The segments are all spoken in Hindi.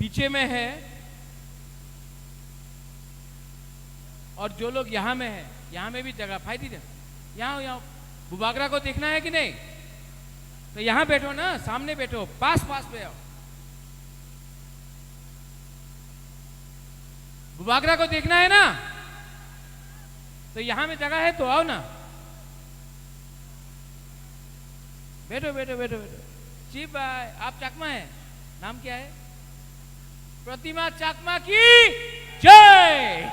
पीछे में है और जो लोग यहां में है, यहां में भी जगह फायदी दे। यहां बुबागरा को देखना है कि नहीं? तो यहां बैठो ना, सामने बैठो, पास पास पे आओ। बुबागरा को देखना है ना, तो यहां में जगह है तो आओ ना, बैठो बैठो बैठो बैठो। जी भाई, आप चकमा है, नाम क्या है? प्रतिमा चकमा की जय।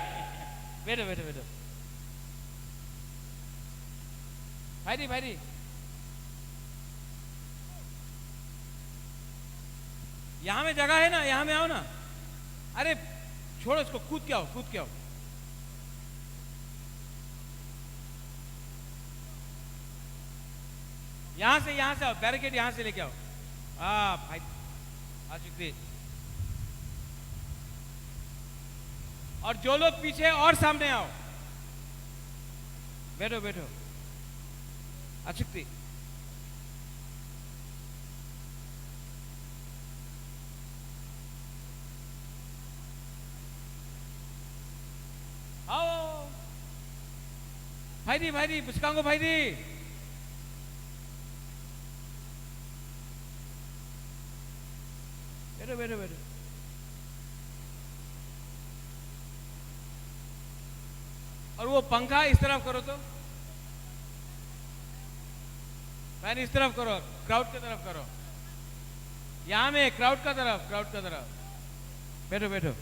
बैठो बैठो बैठो। भाई भाई, यहां में जगह है ना, यहां में आओ ना। अरे छोड़ो इसको, कूद के आओ, कूद के आओ। यहां से आओ, बैरिकेड यहां से लेके आओ। भाई आ चुके। और जो लोग पीछे और सामने आओ, बैठो बैठो। अशक्ति, आओ भाई भाई, पुचकांगो भाई दी। बैठो बैठो बैठो। और वो पंखा इस तरफ करो तो, फैन इस तरफ करो, क्राउड की तरफ करो। यहां में क्राउड का तरफ, क्राउड का तरफ। बैठो बैठो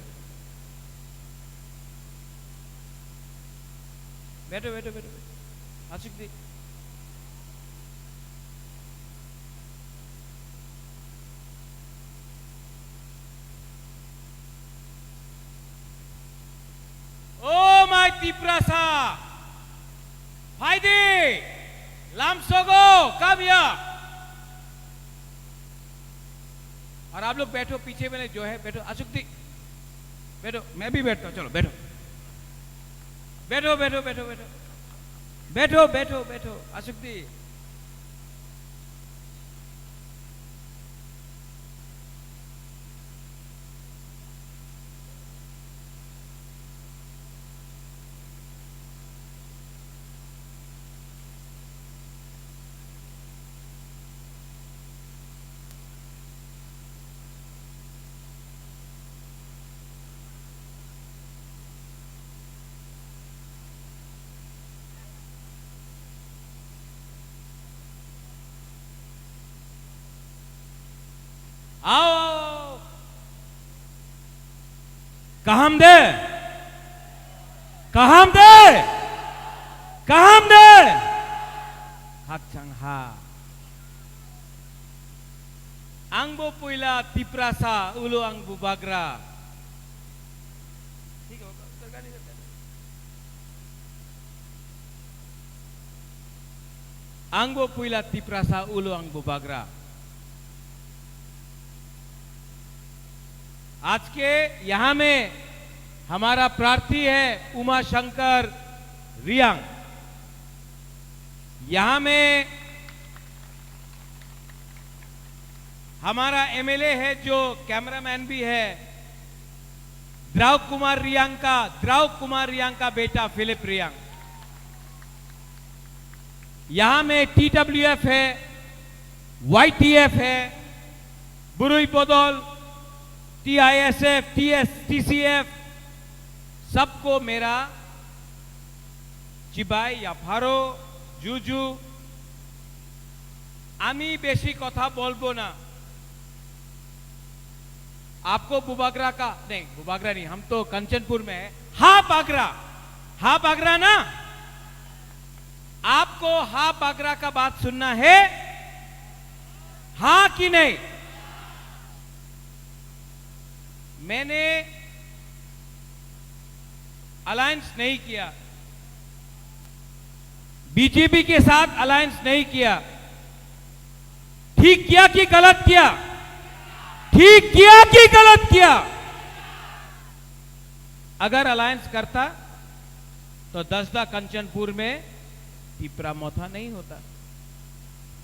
बैठो बैठो बैठो। आशिक दी, ओ माय तिप्रासा भाई दी लामसोगो काव्या। और आप लोग बैठो, पीछे में जो है बैठो। अशुक्ति बैठो, मैं भी बैठता हूं, चलो बैठो बैठो बैठो बैठो बैठो बैठो बैठो बैठो। अशुक्ति, आओ। कहम दे, कहम दे, कहम दे। हक चंग हा आंगबो पुइला तिप्रासा उलो आंग बुबागरा। ठीक है, सरकार नहीं करता। आंगबो पुइला तिप्रासा उलो आंग बुबागरा। आज के यहां में हमारा प्रार्थी है उमा शंकर रियांग। यहां में हमारा एमएलए है जो कैमरामैन भी है, द्राव कुमार रियांग का बेटा फिलिप रियांग। यहां में टीडब्ल्यूएफ है, वाईटीएफ है, बुरुई बदल, टीआईएसएफ, टीसीएफ, सबको मेरा चिबाई या फारो जुजू। आमी बेशी कथा बोलबो ना। आपको बुबागरा का नहीं, बुबागरा नहीं, हम तो कंचनपुर में है। हा बागरा ना, आपको हा बागरा का बात सुनना है, हाँ कि नहीं? मैंने अलायंस नहीं किया, बीजेपी के साथ अलायंस नहीं किया। ठीक किया कि गलत किया? ठीक किया कि गलत किया? अगर अलायंस करता तो दसदा कंचनपुर में तिप्रा मोथा नहीं होता।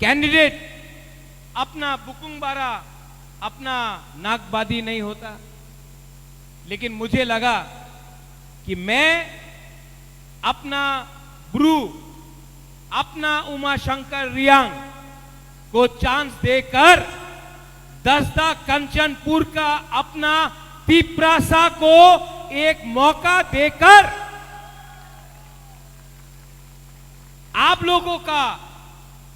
कैंडिडेट अपना बुकुंग बारा, अपना नागबादी नहीं होता। लेकिन मुझे लगा कि मैं अपना ब्रू, अपना उमाशंकर रियांग को चांस देकर दसदा कंचनपुर का अपना पिपरासा को एक मौका देकर आप लोगों का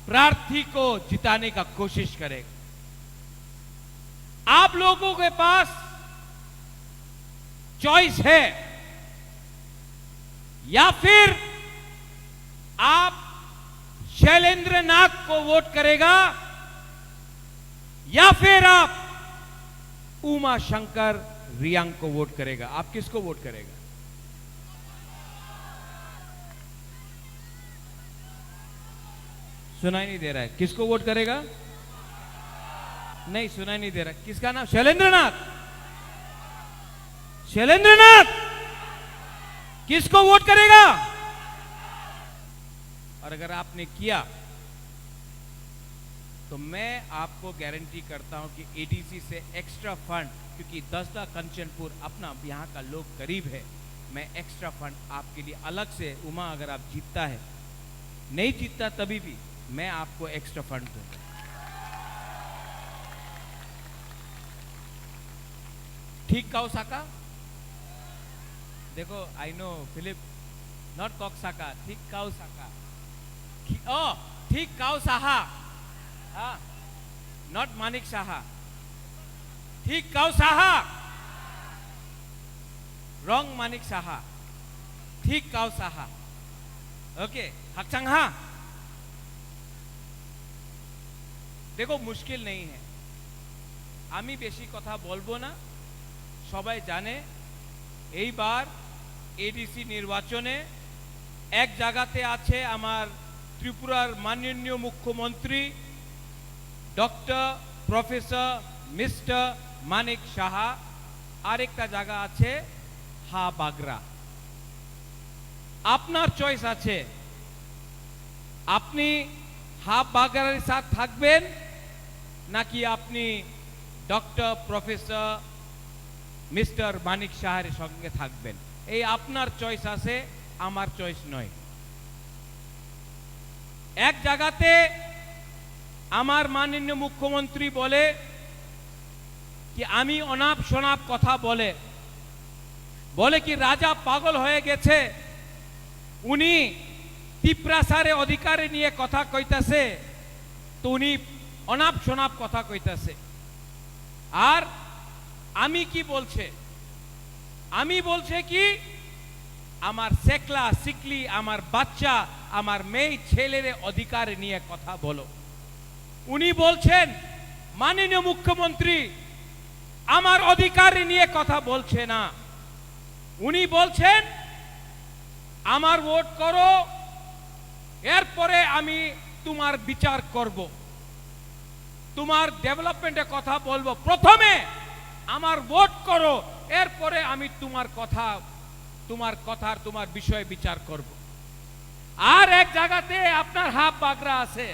प्रार्थी को जिताने का कोशिश करेगा। आप लोगों के पास चॉइस है, या फिर आप शैलेंद्र नाथ को वोट करेगा, या फिर आप उमाशंकर रियांग को वोट करेगा। आप किसको वोट करेगा? सुनाई नहीं दे रहा है। किसको वोट करेगा? नहीं, सुनाई नहीं दे रहा। किसका नाम? शैलेंद्र नाथ। शैलेंद्र नाथ किसको वोट करेगा? और अगर आपने किया तो मैं आपको गारंटी करता हूं कि एडीसी से एक्स्ट्रा फंड, क्योंकि दसदा कंचनपुर अपना यहां का लोग करीब है, मैं एक्स्ट्रा फंड आपके लिए अलग से, उमा अगर आप जीतता है, नहीं जीतता तभी भी मैं आपको एक्स्ट्रा फंड दूंगा। ठीक काउसाका? देखो, आई नो फिलिप, नॉट कॉकसाका, ठीक काउसाका। ओ, ठीक काउसाहा, हाँ, नॉट मानिक साहा, ठीक काउसाहा, रॉन्ग मानिक साहा, ठीक काउसाहा, ओके, हकचंहा। देखो, मुश्किल नहीं है, आमी बेशी कथा बोलबो ना, सबाई जाने এই বার এডিসি নির্বাচনে এক জায়গাতে আছে আমার ত্রিপুরার মাননীয় মুখ্যমন্ত্রী doctor professor mister Manik Saha, আরেকটা জায়গা আছে হা বাগরা। আপনার চয়েস আছে, আপনি হা বাগরার সাথে থাকবেন নাকি আপনি ডক্টর প্রফেসর মিস্টার মানিক সাহার সঙ্গে থাকবেন। এই আপনার চয়েস আছে, আমার চয়েস নয়। এক জায়গাতে আমার মাননীয় মুখ্যমন্ত্রী বলে কি আমি অনাপ শনাপ কথা বলে, বলে কি রাজা পাগল হয়ে গেছে, উনি পিপরাসারে অধিকারে নিয়ে কথা কইতাছে, তো উনি অনাপ শনাপ কথা কইতাছে। আর আমি কি বলছে? আমি বলছে কি আমার সেকলা সিকলি, আমার বাচ্চা, আমার মেয়ে ছেলের অধিকার নিয়ে কথা বলো। উনি বলছেন মাননীয় মুখ্যমন্ত্রী আমার অধিকার নিয়ে কথা বলছে না, উনি বলছেন আমার ভোট করো, এরপরে আমি তোমার বিচার করব, তোমার ডেভেলপমেন্টের কথা বলবো, প্রথমে আমার ভোট করো, এরপরে আমি তোমার কথার তোমার বিষয়ে বিচার করব। আর এক জায়গাতে আপনার হাফ বাগরা আছে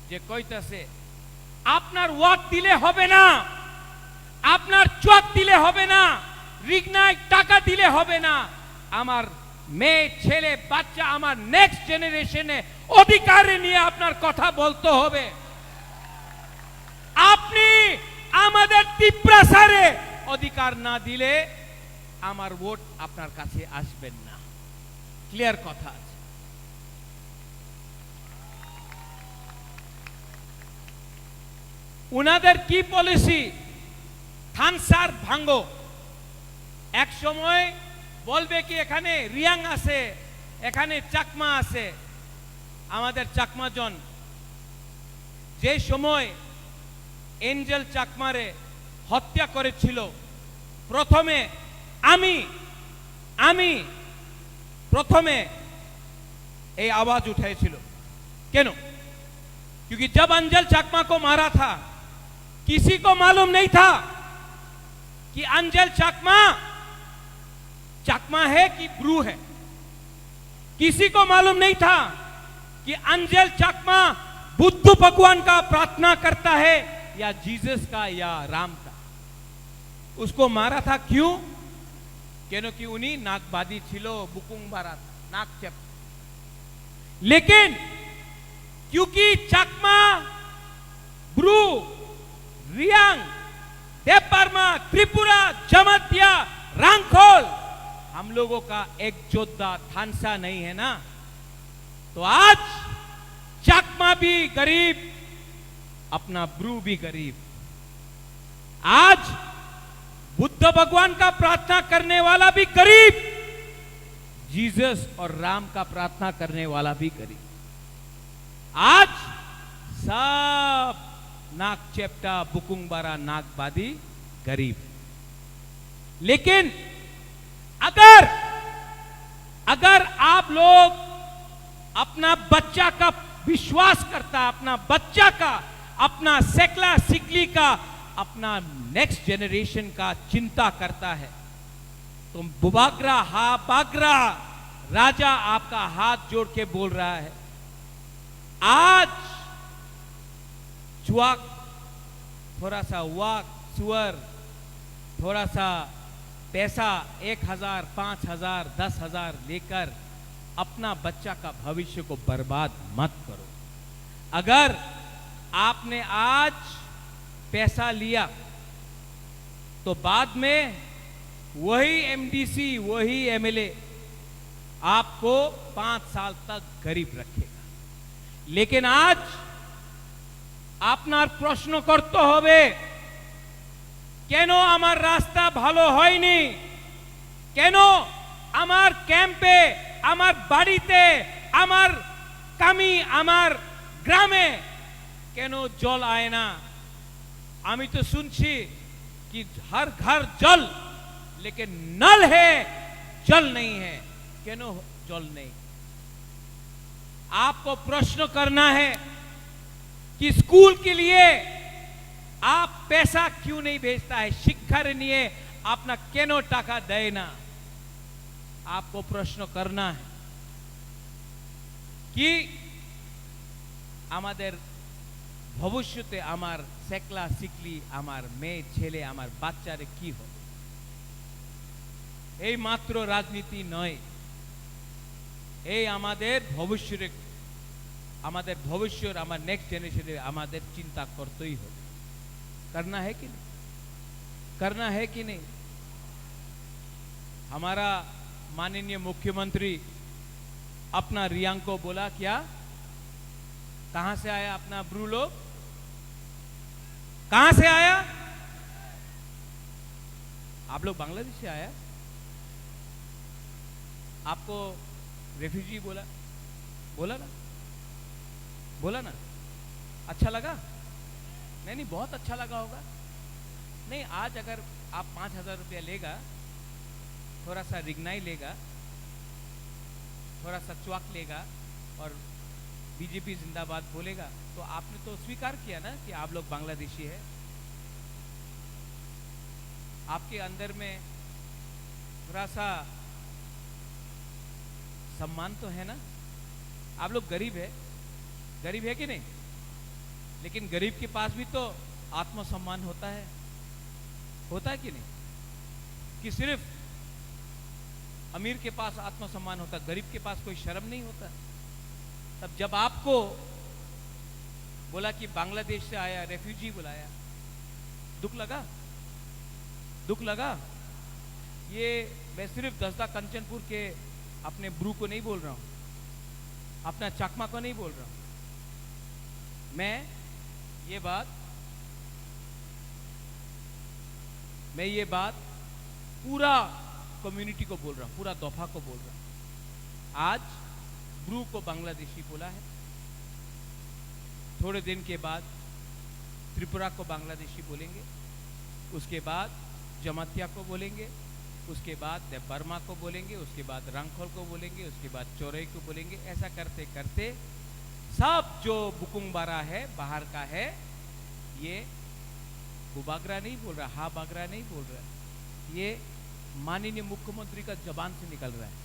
যে কইতাছে আপনার ওয়াট দিলে হবে না, আপনার চোখ দিলে হবে না, রিগনায় টাকা দিলে হবে না, আমার মেয়ে ছেলে বাচ্চা, আমার নেক্সট জেনারেশনে অধিকার নিয়ে আপনার কথা বলতে হবে। আপনি আমাদের পিপরাসারে অধিকার না দিলে আমার ভোট আপনার কাছে আসবেন না। ক্লিয়ার কথা আছে। উনাদের কি পলিসি? থানসার ভাঙ্গো। এক সময় বলবে কি এখানে রিয়াং আছে, এখানে চাকমা আছে। আমাদের চাকমাজন যে সময় এঞ্জেল চাকমারে হত্যা করেছিল, প্রথমে আমি প্রথমে এই आवाज उठाएছিল। क्यों? क्योंकि जब अंजल चाकमा को मारा था, किसी को मालूम नहीं था कि अंजल चाकमा है कि ब्रू है। किसी को मालूम नहीं था कि अंजल चाकमा बुद्ध भगवान का प्रार्थना करता है या जीसस का या राम का। उसको मारा था क्यों? কেন কি উনি নাকবাদী ছিল, বুকুং বারা নাক চেপ। लेकिन क्योंकि चकमा, ब्रू, रियांग, देवबर्मा, त्रिपुरा, जमातिया, रांगखोल हम लोगों का एक योद्धा थानसा नहीं है ना, तो आज चकमा भी गरीब, अपना ब्रू भी गरीब। आज बुद्ध भगवान का प्रार्थना करने वाला भी गरीब, जीसस और राम का प्रार्थना करने वाला भी गरीब। आज सब नाक चेप्टा, बुकुंगबारा, नाकबादी गरीब। लेकिन अगर आप लोग अपना बच्चा का विश्वास करता, अपना बच्चा का, अपना सेकला सिकली का, अपना नेक्स्ट जनरेशन का चिंता करता है, तो बुबागरा हा बागरा राजा आपका हाथ जोड़ के बोल रहा है, आज चुआक, थोड़ा सा वाक, सुअर, थोड़ा सा पैसा 1000, 5000, 10,000 लेकर अपना बच्चा का भविष्य को बर्बाद मत करो। अगर आपने आज पैसा लिया तो बाद में वही एमडीसी, वही एमएलए आपको 5 साल तक गरीब रखेगा। लेकिन आज আপনার প্রশ্ন করতে হবে, কেন আমার রাস্তা ভালো হয়নি, কেন আমার ক্যাম্পে, আমার বাড়িতে, আমার কামি, আমার গ্রামে কেন জল আয় না। আমি তো শুনছি कि हर घर जल, लेकिन नल है, जल नहीं है। क्यों जल नहीं? आपको प्रश्न करना है कि स्कूल के लिए आप पैसा क्यों नहीं भेजता है, शिक्षार निये अपना केनो टाका दे ना। आपको प्रश्न करना है कि आमादेर भविष्यते आमार सेकला सिकली, आमार मेये छेले, आमार बाच्चारे की हो। এই মাত্র রাজনীতি নয়, এই আমাদের ভবিষ্যের, আমাদের ভবিষ্যের, আমার নেক্সট জেনারেশনে আমাদের চিন্তা করতেই হবে। करना है कि नहीं, करना है कि नहीं। हमारा माननीय मुख्यमंत्री अपना रियांग को बोला, क्या कहां से आया अपना ब्रू लोग, कहां से आया? आप लोग बांग्लादेश से आया, आपको रेफ्यूजी बोला, बोला ना, बोला ना, अच्छा लगा? नहीं, बहुत अच्छा लगा होगा। नहीं, आज अगर आप 5,000 रुपया लेगा, थोड़ा सा रिगनाई लेगा, थोड़ा सा च्वाक लेगा और बीजेपी जिंदाबाद बोलेगा, तो आपने तो स्वीकार किया ना कि आप लोग बांग्लादेशी है। आपके अंदर में थोड़ा सा सम्मान तो है ना। आप लोग गरीब है, गरीब है कि नहीं, लेकिन गरीब के पास भी तो आत्मसम्मान होता है कि नहीं? कि सिर्फ अमीर के पास आत्मसम्मान होता, गरीब के पास कोई शर्म नहीं होता। तब जब आपको बोला कि बांग्लादेश से आया, रेफ्यूजी बुलाया, दुख लगा, दुख लगा। ये मैं सिर्फ दसदा कंचनपुर के अपने ब्रू को नहीं बोल रहा हूं, अपना चकमा को नहीं बोल रहा हूं। मैं ये बात पूरा कम्युनिटी को बोल रहा हूं, पूरा दफा को बोल रहा हूं। आज ब्रू को बांग्लादेशी बोला है, थोड़े दिन के बाद त्रिपुरा को बांग्लादेशी बोलेंगे, उसके बाद जमातिया को बोलेंगे, उसके बाद देवबर्मा को बोलेंगे, उसके बाद रंगखोल को बोलेंगे, उसके बाद चौरई को बोलेंगे। ऐसा करते करते सब जो बुकुंगबारा है, बाहर का है, ये बुबागरा नहीं बोल रहा, हा बागरा नहीं बोल रहा, ये माननीय मुख्यमंत्री का जबान से निकल रहा है।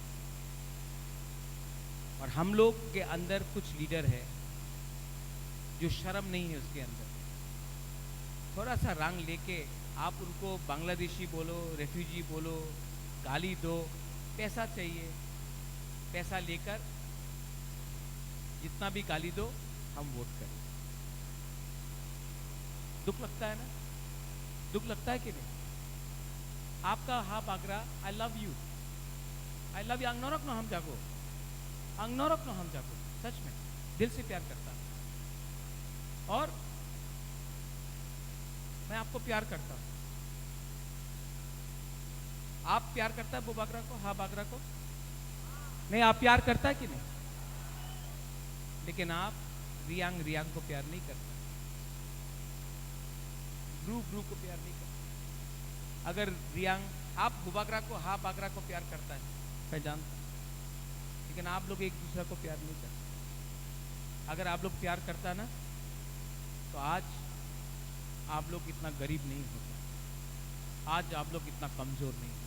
और हम लोग के अंदर कुछ लीडर है जो शर्म नहीं है उसके अंदर, थोड़ा सा रंग लेके आप उनको बांग्लादेशी बोलो, रेफ्यूजी बोलो, गाली दो, पैसा चाहिए, पैसा लेकर जितना भी गाली दो हम वोट करें। दुख लगता है ना, दुख लगता है कि नहीं? आपका हा बागरा, I love you, I love you, अंगनौरक नो हम जागो, अंगनौरक नो हम जागो, सच में दिल से प्यार करता हूं और मैं आपको प्यार करता हूं। आप प्यार करता है वो बागरा को, हा बागरा को? नहीं, आप प्यार करता है कि नहीं? लेकिन आप रियांग रियांग को प्यार नहीं करते, ब्रू ब्रू को प्यार नहीं करते। अगर रियांग आप हुबागरा को, हा बागरा को प्यार करता है, मैं जानता हूं, लेकिन आप लोग एक दूसरे को प्यार नहीं करते। अगर आप लोग प्यार करता ना तो आज आप लोग इतना गरीब नहीं होते, आज आप लोग इतना कमजोर नहीं होते।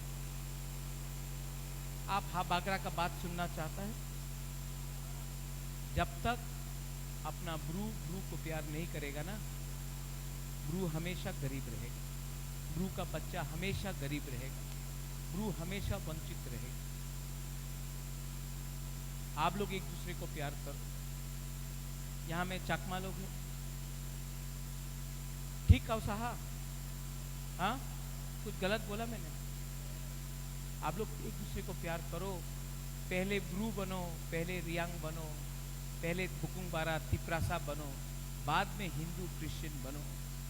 आप हा बागरा का बात सुनना चाहता है? जब तक अपना ब्रू ब्रू को प्यार नहीं करेगा ना, ब्रू हमेशा गरीब रहेगा, ब्रू का बच्चा हमेशा गरीब रहेगा, ब्रू हमेशा वंचित रहेगा। आप लोग एक दूसरे को प्यार करो। यहां में चाकमा लोग हैं, ठीक कहो साहा? हाँ, कुछ गलत बोला मैंने? आप लोग एक दूसरे को प्यार करो। पहले ब्रू बनो, पहले रियांग बनो, पहले बुकुंग बारा तिपरासा बनो, बाद में हिंदू क्रिश्चियन बनो,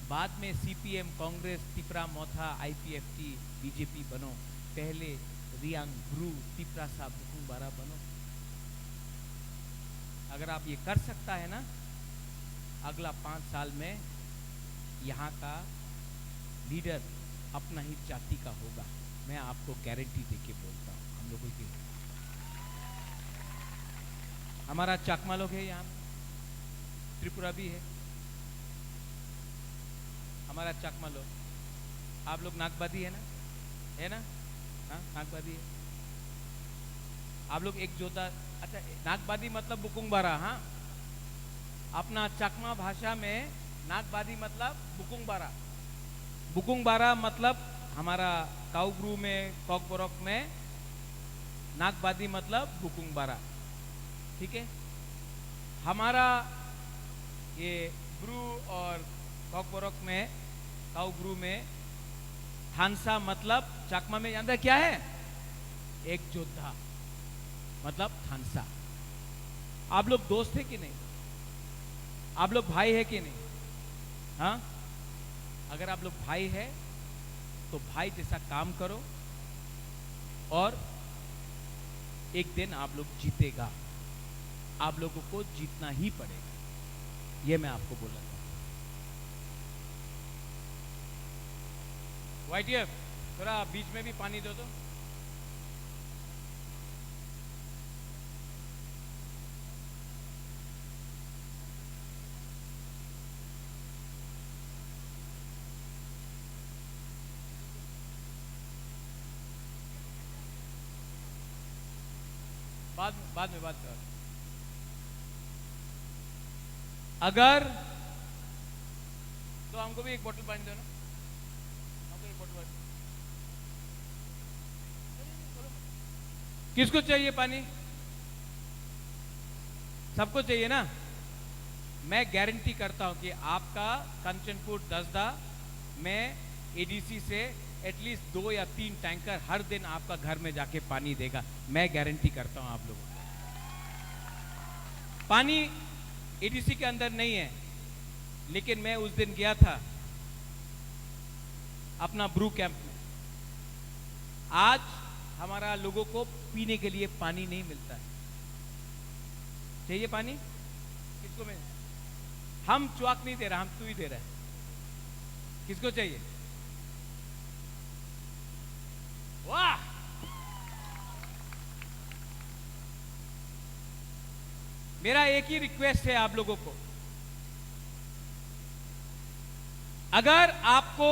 बाद में सीपीएम, कांग्रेस, तिपरा मोथा, आईपीएफटी, बीजेपी बनो। पहले रियांग, ब्रू, तिपरासा, बुकुंग बारा बनो। अगर आप ये कर सकता है ना, अगला 5 साल में यहाँ का लीडर अपना ही जाति का होगा। मैं आपको गारंटी देके बोलता हूँ। हम लोगों की, हमारा चाकमा लोग है यहाँ, त्रिपुरा भी है हमारा चाकमा लोग। आप लोग नागबादी है ना, है ना? हाँ, नागबादी है। आप लोग एक जोधा, अच्छा नागबादी मतलब बुकुंग बारा। हाँ, अपना चाकमा भाषा में नागबादी मतलब बुकुंग बारा। बुकुंग बारा मतलब हमारा काउब्रू में, कॉकबोरक में नागबादी मतलब बुकुंग बारा, ठीक है? हमारा ये ब्रू और कॉकबोरक में, काउब्रू में थानसा मतलब चाकमा में जानते क्या है? एक योद्धा मतलब थानसा। आप लोग दोस्त है कि नहीं? आप लोग भाई है कि नहीं? हाँ, अगर आप लोग भाई है तो भाई जैसा काम करो और एक दिन आप लोग जीतेगा। आप लोगों को जीतना ही पड़ेगा, ये मैं आपको बोलना चाहता हूं। YTF, थोड़ा बीच में भी पानी दो तो। बाद में बात कर। अगर तो हमको भी एक बोतल पानी दो ना, हमको एक बोतल पानी। किसको चाहिए पानी? सबको चाहिए ना? मैं गारंटी करता हूं कि आपका कंचनपुर दसदा में एडीसी से एटलीस्ट 2 या 3 टैंकर हर दिन आपका घर में जाके पानी देगा। मैं गारंटी करता हूं आप लोगों को। पानी एडीसी के अंदर नहीं है, लेकिन मैं उस दिन गया था अपना ब्रू कैंप में। आज हमारा लोगों को पीने के लिए पानी नहीं मिलता है। चाहिए पानी? किसको? मैं, हम च्वाक नहीं दे रहा, हम तू ही दे रहा है। किसको चाहिए? वाह, मेरा एक ही रिक्वेस्ट है आप लोगों को, अगर आपको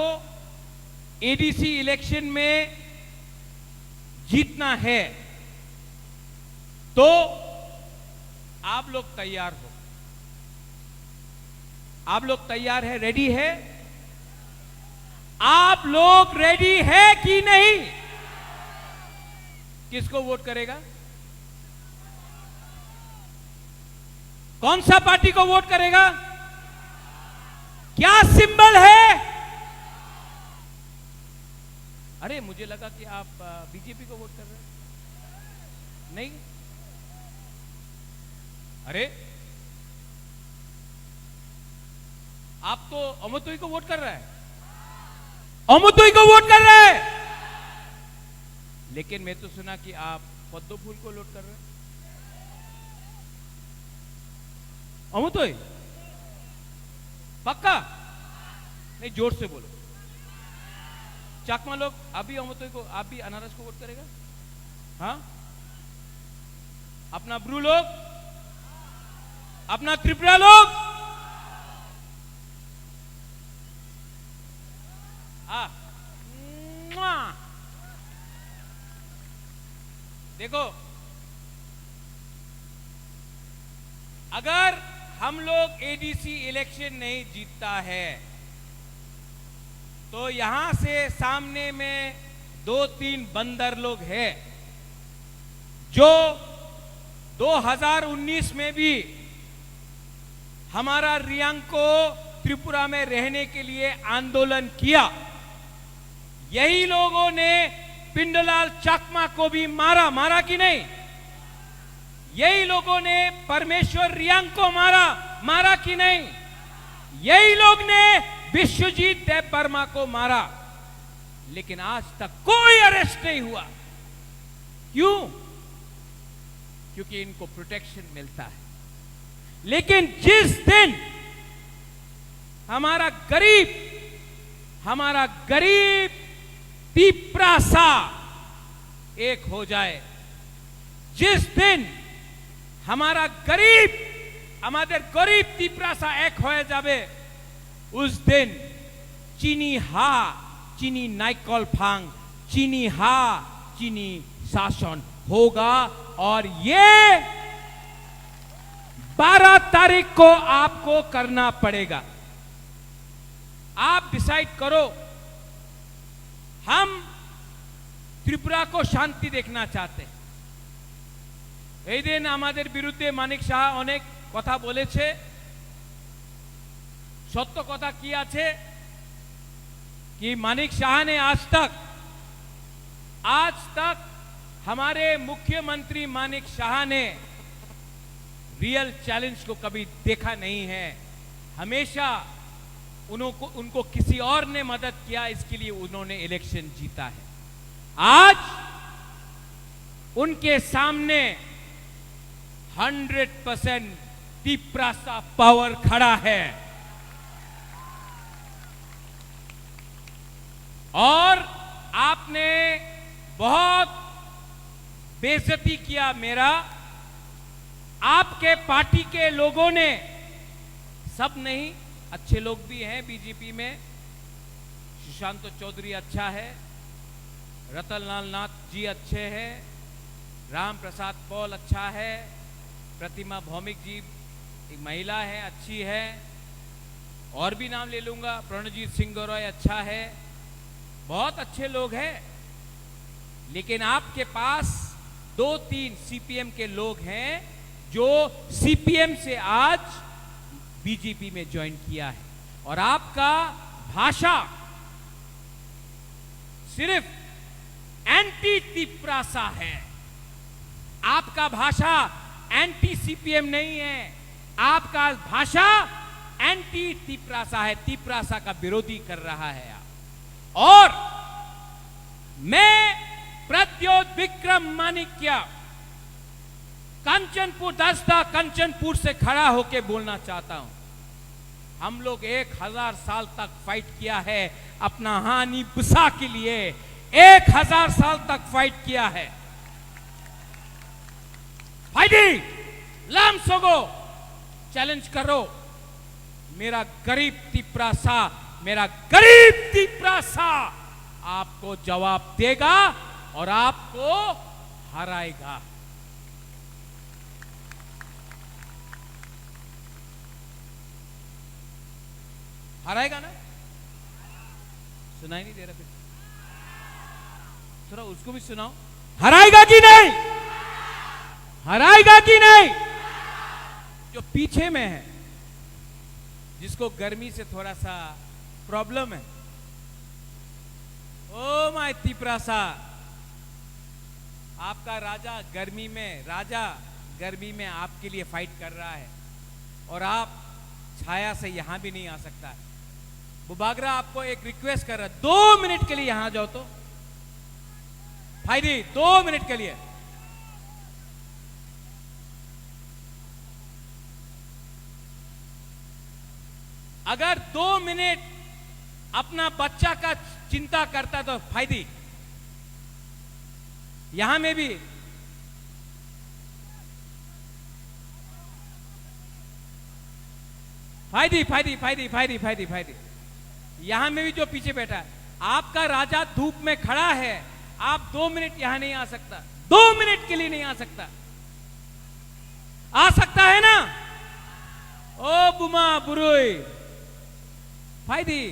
एडीसी इलेक्शन में जीतना है तो आप लोग तैयार हो। आप लोग तैयार है? रेडी है? आप लोग रेडी है कि नहीं? किसको वोट करेगा? कौन सा पार्टी को वोट करेगा? क्या सिंबल है? अरे मुझे लगा कि आप बीजेपी को वोट कर रहे हैं। नहीं, अरे आप तो अमोतोई को वोट कर रहे हैं, अमोतोई को वोट कर रहे हैं। लेकिन मैं तो सुना कि आप पद्म फूल को वोट कर रहे हैं। अमोतोई पक्का? नहीं, जोर से बोलो। चाकमा लोग आप भी अमोतोई को, आप भी अनारस को वोट करेगा? हाँ, अपना ब्रू लोग, अपना त्रिपुरा लोग, देखो, अगर हम लोग एडीसी इलेक्शन नहीं जीतता है तो यहां से सामने में 2-3 बंदर लोग हैं जो 2019 में भी हमारा रियांग को त्रिपुरा में रहने के लिए आंदोलन किया। यही लोगों ने पिंडलाल चाकमा को भी मारा कि नहीं? यही लोगों ने परमेश्वर रियांग को मारा कि नहीं? यही लोग ने विश्वजीत देव वर्मा को मारा। लेकिन आज तक कोई अरेस्ट नहीं हुआ। क्यों? क्योंकि इनको प्रोटेक्शन मिलता है। लेकिन जिस दिन हमारा गरीब तिप्रासा एक हो जाए, जिस दिन हमारा गरीब तिप्रासा एक हो जावे, उस दिन चीनी नाइकल फांग, चीनी शासन होगा। और ये 12 तारीख को आपको करना पड़ेगा। आप डिसाइड करो। हम त्रिपुरा को शांति देखना चाहते हैं। এই দিন আমাদের বিরুদ্ধে মানিক সাহা অনেক কথা বলেছে। সত্য কথা কি আছে कि मानिक शाह ने आज तक हमारे मुख्यमंत्री मानिक शाह ने रियल चैलेंज को कभी देखा नहीं है। हमेशा उनको किसी और ने मदद किया, इसके लिए उन्होंने इलेक्शन जीता है। आज उनके सामने 100% तिप्रासा पावर खड़ा है और आपने बहुत बेइज्जती किया मेरा। आपके पार्टी के लोगों ने, सब नहीं, अच्छे लोग भी हैं बीजेपी में। सुशांत चौधरी अच्छा है, रतनलाल नाथ जी अच्छे हैं, राम प्रसाद पॉल अच्छा है, प्रतिमा भौमिक जी एक महिला है, अच्छी है, और भी नाम ले लूंगा, प्रणजीत सिंह गौरव अच्छा है, बहुत अच्छे लोग हैं। लेकिन आपके पास 2-3 सीपीएम के लोग हैं जो सीपीएम से आज बीजेपी में ज्वाइन किया है। और आपका भाषा सिर्फ एंटी तिप्रासा है। आपका भाषा एंटी सीपीएम नहीं है, आपका भाषा एंटी तिप्रासा है। तिप्रासा का विरोधी कर रहा है आप। और मैं प्रद्योत विक्रम माणिक्य कंचनपुर दस्ता कंचनपुर से खड़ा होकर बोलना चाहता हूं। हम लोग 1000 साल तक फाइट किया है अपना हानि बुसा के लिए, 1000 साल तक फाइट किया है। फाइटिंग लामसोगो चैलेंज करो। मेरा गरीब तिप्रासा आपको जवाब देगा और आपको हराएगा। हराएगा ना? सुनाई नहीं दे रहा? फिर थोड़ा उसको भी सुनाओ। हराएगा कि नहीं? हराएगा कि नहीं? जो पीछे में है, जिसको गर्मी से थोड़ा सा प्रॉब्लम है, ओ माय तिपरासा, आपका राजा गर्मी में आपके लिए फाइट कर रहा है और आप छाया से यहां भी नहीं आ सकता। बुबागरा आपको एक रिक्वेस्ट कर रहा है, 2 मिनट के लिए यहां जाओ तो फायदी, 2 मिनट के लिए। अगर 2 मिनट अपना बच्चा का चिंता करता तो फायदी, यहां में भी फायदी, यहां में भी जो पीछे बैठा है, आपका राजा धूप में खड़ा है, आप 2 मिनट यहां नहीं आ सकता, 2 मिनट के लिए नहीं आ सकता। आ सकता है ना? ओ बुमा बुरुई फायदी।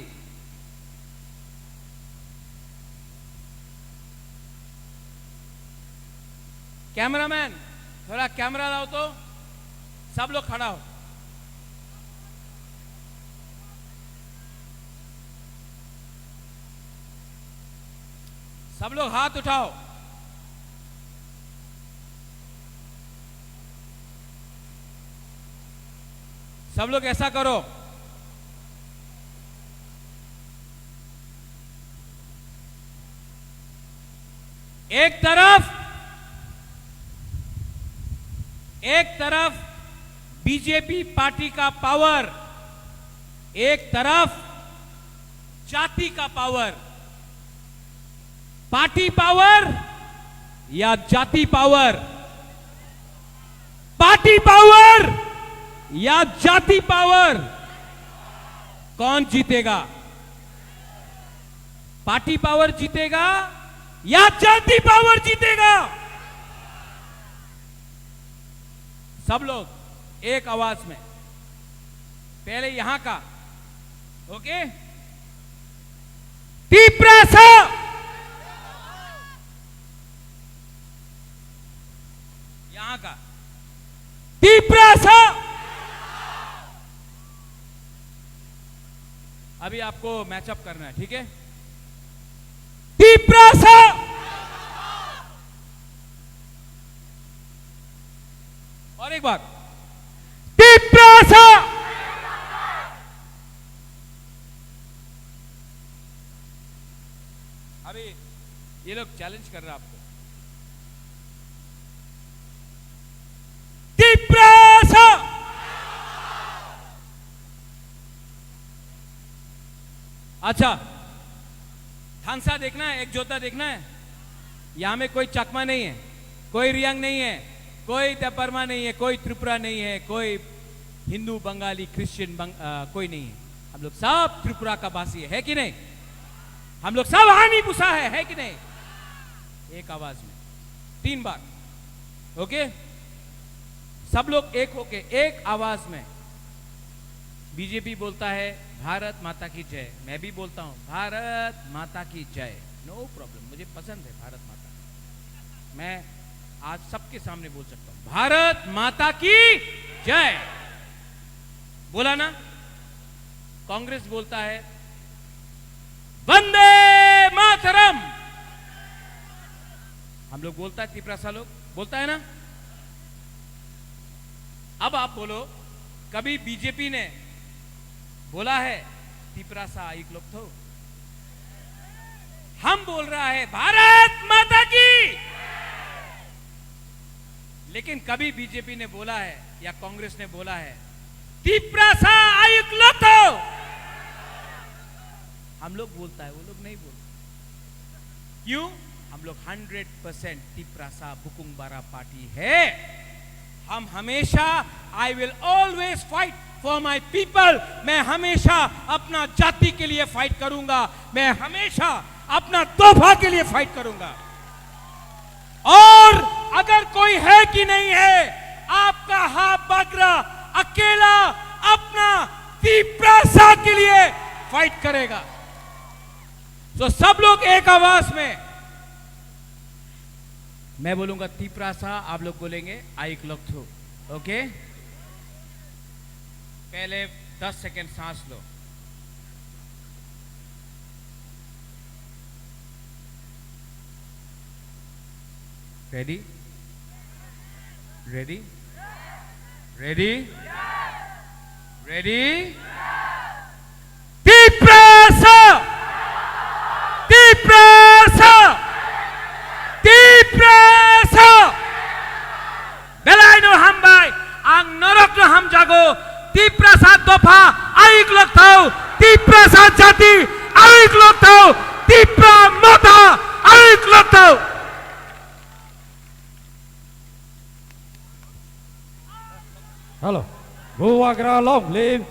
कैमरामैन थोड़ा कैमरा लाओ तो, सब लोग खड़ा हो। सब लोग हाथ उठाओ। सब लोग ऐसा करो। एक तरफ बीजेपी पार्टी का पावर, एक तरफ जाति का पावर। पार्टी पावर या जाति पावर? पार्टी पावर या जाति पावर? कौन जीतेगा? पार्टी पावर जीतेगा या जाति पावर जीतेगा? सब लोग एक आवाज में, पहले यहां का, ओके? तिपरासा, यहां का तिपरासा। अभी आपको मैचअप करना है, ठीक है? तिपरासा, और एक बार तिपरासा। अभी ये लोग चैलेंज कर रहे हैं आपको। तिपरासा, अच्छा थानसा देखना है, एक जोधा देखना है। यहां में कोई चकमा नहीं है, कोई रियांग नहीं है, कोई दपरमा नहीं है, कोई त्रिपुरा नहीं है, कोई हिंदू, बंगाली, क्रिश्चियन कोई नहीं है। हम लोग सब त्रिपुरा का वासी है कि नहीं? हम लोग सब हानि पुसा है कि नहीं? एक आवाज में 3 बार, ओके? सब लोग एक होके एक आवाज में। बीजेपी बोलता है भारत माता की जय, मैं भी बोलता हूं भारत माता की जय, नो प्रॉब्लम, मुझे पसंद है भारत माता। मैं आज सबके सामने बोल सकता हूं भारत माता की जय। बोला ना? कांग्रेस बोलता है वंदे मातरम। हम लोग बोलता है, तिपरासा लोग बोलता है ना? अब आप बोलो, कभी बीजेपी ने बोला है तिपरासा एक लोग तो? हम बोल रहा है भारत माता की। लेकिन कभी बीजेपी ने बोला है या कांग्रेस ने बोला है तिपरासा आयुक्त लोग तो? हम लोग बोलता है, वो लोग नहीं बोलते। क्यों? हम लोग 100% तिपरासा बुकुंगबारा पार्टी है। हम हमेशा, I will always fight for my people. मैं हमेशा अपना जाति के लिए फाइट करूंगा, मैं हमेशा अपना तोहफा के लिए फाइट करूंगा। और अगर कोई है कि नहीं है, आपका हाथ बागरा अकेला अपना तिपरासा के लिए फाइट करेगा। तो सब लोग एक आवाज में मैं बोलूंगा तिप्रासा, आप लोग बोलेंगे आइक लोथो। ओके, पहले 10 सेकंड सांस लो। Ready ready ready ready. तिप्रासा तिप्रासा तिप्रासा बेलायनो हामबाय आं नरकनो हामजागो तिप्रासा दफा आइक लोथो तिप्रासा जाति आइक लोथो तिप्रा मता आइक लोथो। Hello. Bhuvagra long live.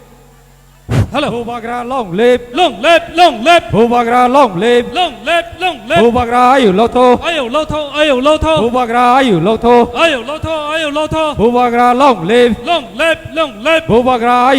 Hello. Bhuvagra long live. Long live, long live, Bhuvagra long live. long live, long live. Bhuvagra ayu loto. Ayo lotho, ayo lotho, Bhuvagra ayu loto. ayo lotho, ayo lotho. Bhuvagra long live. Long live, long live. Bhuvagra